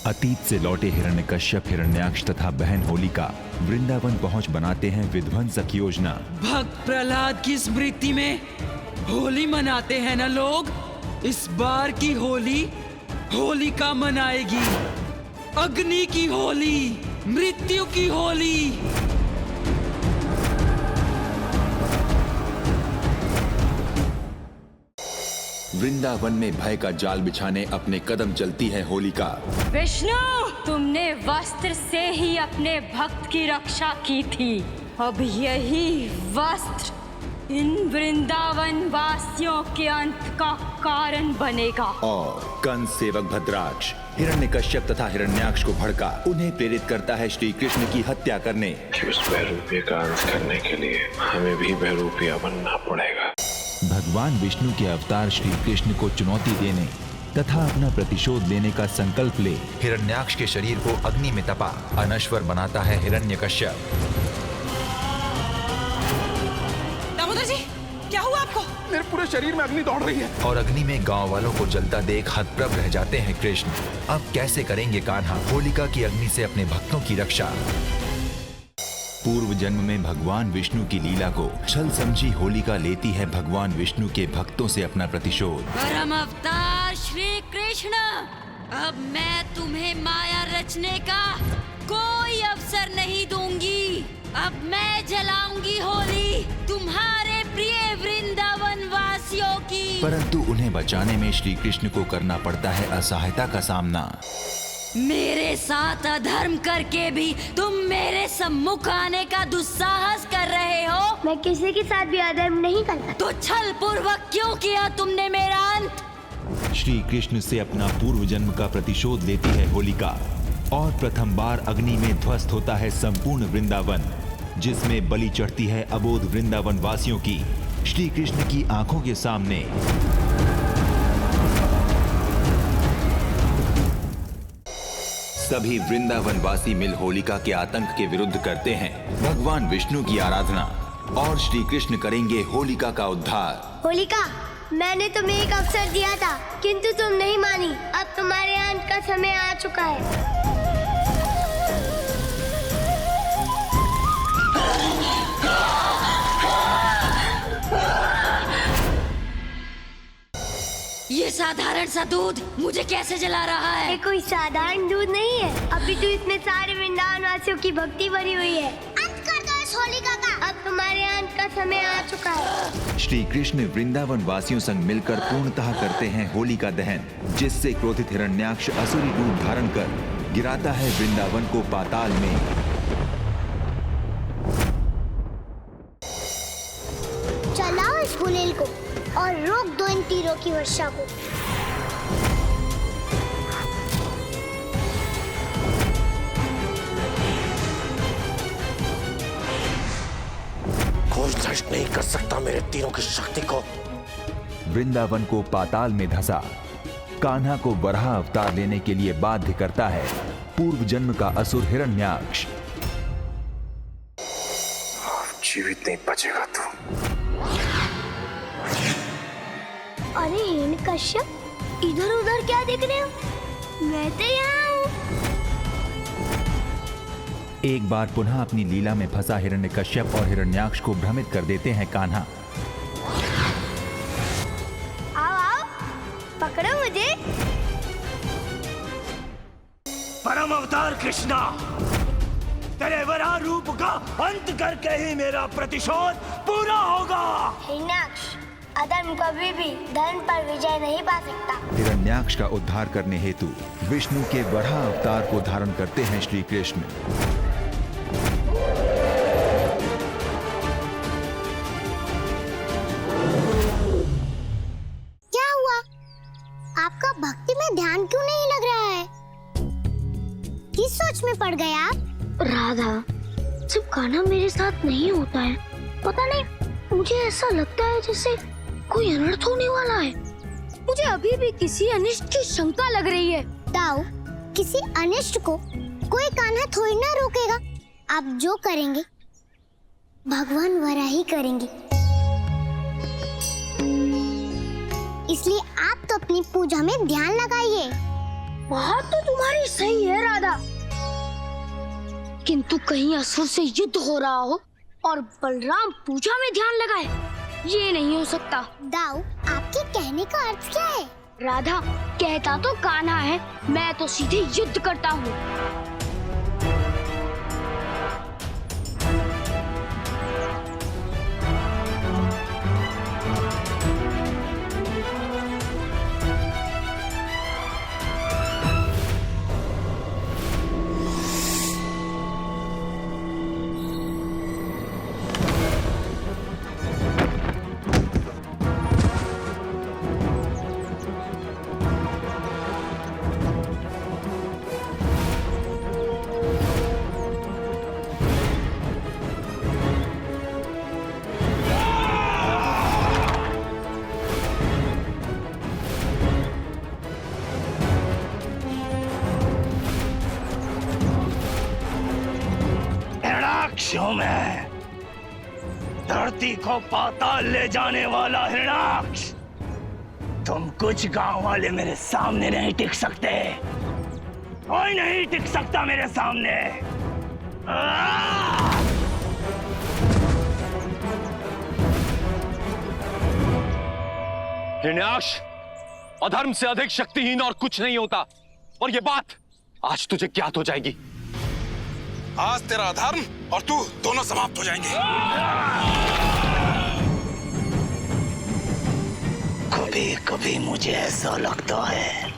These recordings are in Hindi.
अतीत से लौटे हिरण्यकश्यप, हिरण्याक्ष तथा बहन होलिका वृंदावन पहुंच बनाते हैं विध्वंसक योजना। भक्त प्रहलाद की स्मृति में होली मनाते हैं ना लोग। इस बार की होली होलिका मनाएगी। अग्नि की होली, मृत्यु की होली। वृंदावन में भय का जाल बिछाने अपने कदम चलती है होलिका। विष्णु, तुमने वस्त्र से ही अपने भक्त की रक्षा की थी। अब यही वस्त्र इन वृंदावन वासियों के अंत का कारण बनेगा। और कंस सेवक भद्राक्ष हिरण्यकश्यप तथा हिरण्याक्ष को भड़का उन्हें प्रेरित करता है श्री कृष्ण की हत्या करने। उस बहरूपिया का अंत करने के लिए हमें भी बहरूपिया बनना पड़ेगा। भगवान विष्णु के अवतार श्री कृष्ण को चुनौती देने तथा अपना प्रतिशोध लेने का संकल्प ले हिरण्याक्ष के शरीर को अग्नि में तपा अनश्वर बनाता है हिरण्यकश्यप। दामोदर जी, क्या हुआ आपको? मेरे पूरे शरीर में अग्नि दौड़ रही है। और अग्नि में गांव वालों को जलता देख हतप्रभ रह जाते हैं कृष्ण। अब कैसे करेंगे कान्हा होलिका की अग्नि से अपने भक्तों की रक्षा? पूर्व जन्म में भगवान विष्णु की लीला को छल समझी होलिका लेती है भगवान विष्णु के भक्तों से अपना प्रतिशोध। परम अवतार श्री कृष्ण, अब मैं तुम्हें माया रचने का कोई अवसर नहीं दूंगी। अब मैं जलाऊंगी होली तुम्हारे प्रिय वृंदावन वासियों की। परंतु उन्हें बचाने में श्री कृष्ण को करना पड़ता है असहायता का सामना। मेरे साथ अधर्म करके भी तुम मेरे सम्मुख आने का दुस्साहस कर रहे हो। मैं किसी के साथ भी अधर्म नहीं करता। तो छल पूर्वक क्यों किया तुमने मेरा अंत? श्री कृष्ण से अपना पूर्व जन्म का प्रतिशोध लेती है होलिका और प्रथम बार अग्नि में ध्वस्त होता है संपूर्ण वृंदावन, जिसमें बलि चढ़ती है अबोध वृंदावन वासियों की श्री कृष्ण की आंखों के सामने। सभी वृंदावन वासी मिल होलिका के आतंक के विरुद्ध करते हैं भगवान विष्णु की आराधना और श्री कृष्ण करेंगे होलिका का उद्धार। होलिका, मैंने तुम्हें एक अवसर दिया था किंतु तुम नहीं मानी। अब तुम्हारे अंत का समय आ चुका है। ये साधारण सा दूध मुझे कैसे जला रहा है? ये कोई साधारण दूध नहीं है। अभी तो इसमें सारे वृंदावन वासियों की भक्ति भरी हुई है। अंत कर दो इस होलिका का। अब तुम्हारे अंत का समय आ चुका है। श्री कृष्ण वृंदावन वासियों संग मिलकर पूर्णतः करते हैं होलिका दहन, जिससे क्रोधित हिरण्याक्ष असुरी रूप धारण कर गिराता है वृंदावन को पाताल में। चलाओ इस गुलेल को और रोक दो इन तीरों की वर्षा को। कोई नष्ट नहीं कर सकता मेरे तीरों की शक्ति को। वृंदावन को पाताल में धंसा कान्हा को वराह अवतार लेने के लिए बाध्य करता है पूर्व जन्म का असुर हिरण्याक्ष। जीवित नहीं बचेगा तू। अरे हिरण्यकश्यप, इधर उधर क्या देख रहे हो? मैं तो यहाँ हूँ। एक बार पुनः अपनी लीला में फंसा हिरण्यकश्यप और हिरण्याक्ष को भ्रमित कर देते हैं कान्हा। आओ आओ, पकड़ो मुझे। परम अवतार कृष्णा, तेरे वराह रूप का अंत करके ही मेरा प्रतिशोध पूरा होगा। हिरण्याक्ष, अधर्म कभी भी धर्म पर विजय नहीं पा सकता। हिरण्याक्ष का उद्धार करने हेतु विष्णु के वराह अवतार को धारण करते हैं श्री कृष्ण। क्या हुआ? आपका भक्ति में ध्यान क्यों नहीं लग रहा है? किस सोच में पड़ गए आप? राधा, जब कान्हा मेरे साथ नहीं होता है, पता नहीं, मुझे ऐसा लगता है जैसे कोई अनर्थ होने वाला है। मुझे अभी भी किसी अनिष्ट की शंका लग रही है। ताऊ, किसी अनिष्ट को कोई कान्हा थोड़ी ना रोकेगा। आप जो करेंगे भगवान वरा ही करेंगे। इसलिए आप तो अपनी पूजा में ध्यान लगाइए। बात तो तुम्हारी सही है राधा, किंतु कहीं असुर से युद्ध हो रहा हो और बलराम पूजा में ध्यान लगाए, ये नहीं हो सकता। दाऊ, आपके कहने का अर्थ क्या है? राधा, कहता तो कान्हा है, मैं तो सीधे युद्ध करता हूँ। हिरणाक्षों में धरती को पाताल ले जाने वाला हिरणाक्ष, तुम कुछ गांव वाले मेरे सामने नहीं टिक सकते, कोई नहीं टिक सकता मेरे सामने। हिरण्याक्ष, अधर्म से अधिक शक्तिहीन और कुछ नहीं होता, और ये बात आज तुझे ज्ञात हो जाएगी। आज तेरा अधर्म और तू दोनों समाप्त हो जाएंगे। कभी कभी मुझे ऐसा लगता है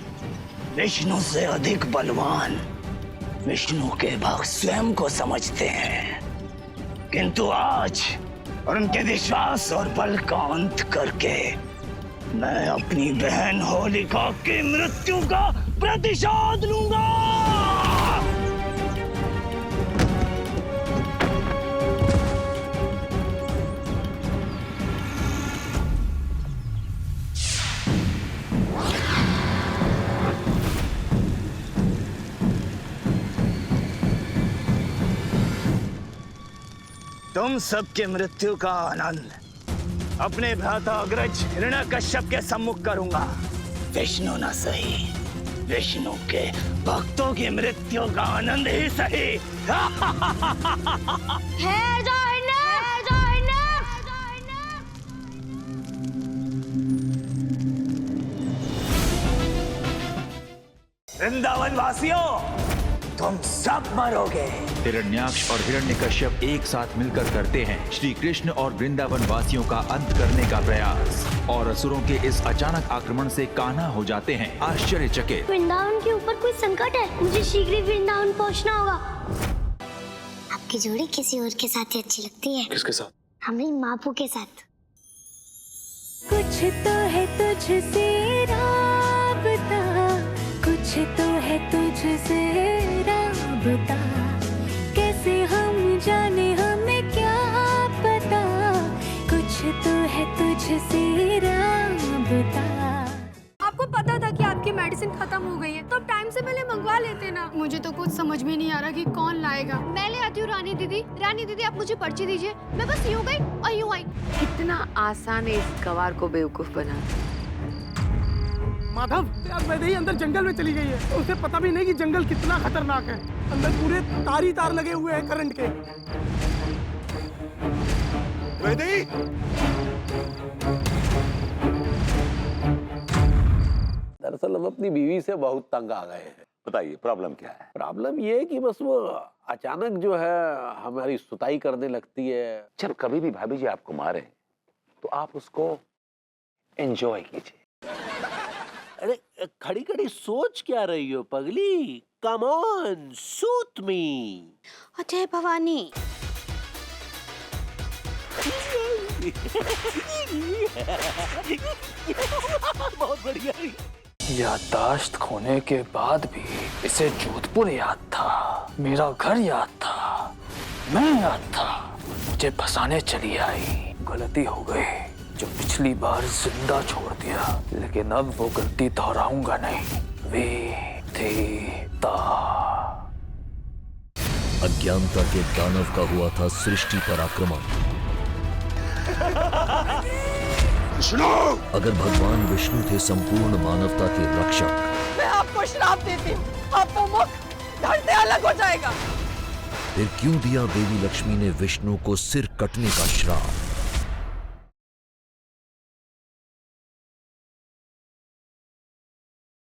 विष्णु से अधिक बलवान विष्णु के भक्त स्वयं को समझते हैं, किंतु आज उनके विश्वास और बल का अंत करके मैं अपनी बहन होलिका की मृत्यु का प्रतिशोध लूंगा। तुम सबके मृत्यु का आनंद अपने भ्राता अग्रज हिरण्यकश्यप के सम्मुख करूंगा। विष्णु न सही, विष्णु के भक्तों की मृत्यु का आनंद ही सही। वृंदावन वासियों, तुम सब मरोगे। हिरण्याक्ष और हिरण्यकश्यप एक साथ मिलकर करते हैं श्री कृष्ण और वृंदावन वासियों का अंत करने का प्रयास, और असुरों के इस अचानक आक्रमण से कान्हा हो जाते हैं आश्चर्यचकित। वृंदावन के ऊपर कोई संकट है, मुझे शीघ्र ही वृंदावन पहुंचना होगा। आपकी जोड़ी किसी और के साथ ही अच्छी लगती है। किसके साथ? हमारी मापू के साथ। कुछ तो है तुझसे राबता, कुछ तो है तुझसे राबता, कैसे हम जाने हमें क्या पता, कुछ तो है तुझसे राबता। आपको पता था कि आपकी मेडिसिन खत्म हो गई है, तो अब टाइम से पहले मंगवा लेते ना। मुझे तो कुछ समझ में नहीं आ रहा कि कौन लाएगा। मैं ले आती हूँ रानी दीदी। रानी दीदी, आप मुझे पर्ची दीजिए, मैं बस यूं गई और यूं आई। कितना आसान है इस गवार को बेवकूफ बनाना। माधव, यार वैदे ही अंदर जंगल में चली गई है, उसे पता भी नहीं कि जंगल कितना खतरनाक है। अंदर पूरे तार ही तार लगे हुए हैं करंट के। वैदे, दरअसल हम अपनी बीवी से बहुत तंग आ गए हैं। बताइए प्रॉब्लम क्या है? प्रॉब्लम ये है कि बस वो अचानक जो है हमारी सुताई करने लगती है। जब कभी भी भाभी जी आपको मारे तो आप उसको एंजॉय कीजिए। अरे खड़ी खड़ी सोच क्या रही हो पगली? कम ऑन, सूत मी। अजय भवानी, बहुत बढ़िया। याददाश्त खोने के बाद भी इसे जोधपुर याद था, मेरा घर याद था, मैं याद था। मुझे फंसाने चली आई। गलती हो गई जो पिछली बार जिंदा छोड़ दिया, लेकिन अब वो गलती दोहराऊंगा नहीं। विधिता। अज्ञानता के दानव का हुआ था सृष्टि पर आक्रमण। विष्णु! अगर भगवान विष्णु थे संपूर्ण मानवता के रक्षक, मैं आपको श्राप देती हूँ, आपका मुख धड़ से अलग हो जाएगा। फिर क्यों दिया देवी लक्ष्मी ने विष्णु को सिर कटने का श्राप?